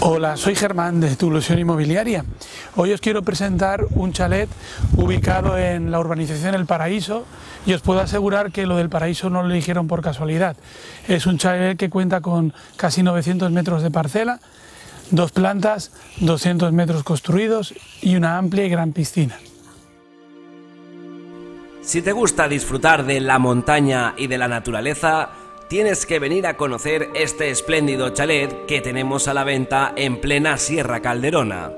Hola, soy Germán de Tu Ilusión Inmobiliaria. Hoy os quiero presentar un chalet ubicado en la urbanización El Paraíso y os puedo asegurar que lo del Paraíso no lo eligieron por casualidad. Es un chalet que cuenta con casi 900 metros de parcela, 2 plantas, 200 metros construidos y una amplia y gran piscina. Si te gusta disfrutar de la montaña y de la naturaleza, tienes que venir a conocer este espléndido chalet que tenemos a la venta en plena Sierra Calderona.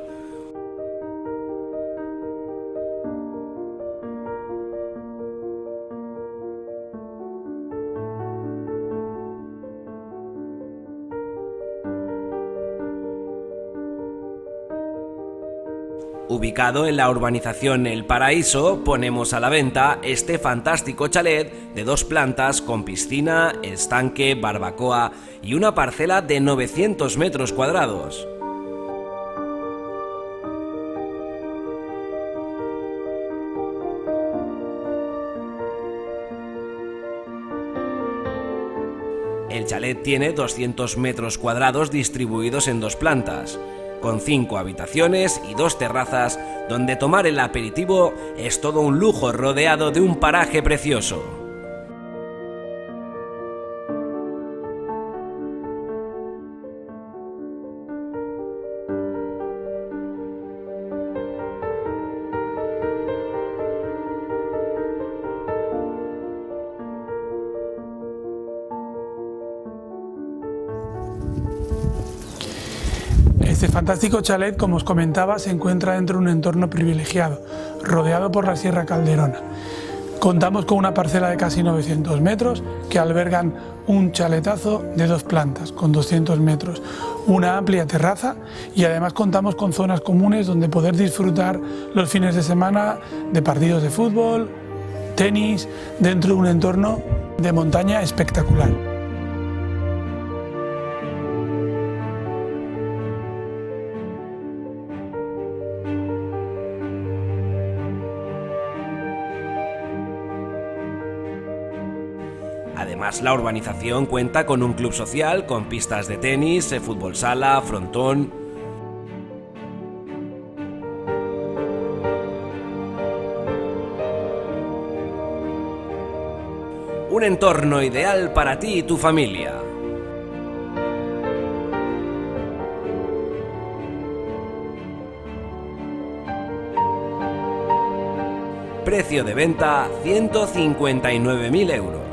Ubicado en la urbanización El Paraíso, ponemos a la venta este fantástico chalet de 2 plantas con piscina, estanque, barbacoa y una parcela de 900 metros cuadrados. El chalet tiene 200 metros cuadrados distribuidos en 2 plantas, con 5 habitaciones y 2 terrazas, donde tomar el aperitivo es todo un lujo rodeado de un paraje precioso. Este fantástico chalet, como os comentaba, se encuentra dentro de un entorno privilegiado, rodeado por la Sierra Calderona. Contamos con una parcela de casi 900 metros que albergan un chaletazo de 2 plantas con 200 metros, una amplia terraza y además contamos con zonas comunes donde poder disfrutar los fines de semana de partidos de fútbol, tenis, dentro de un entorno de montaña espectacular. Además, la urbanización cuenta con un club social con pistas de tenis, fútbol sala, frontón. Un entorno ideal para ti y tu familia. Precio de venta 159.000 euros.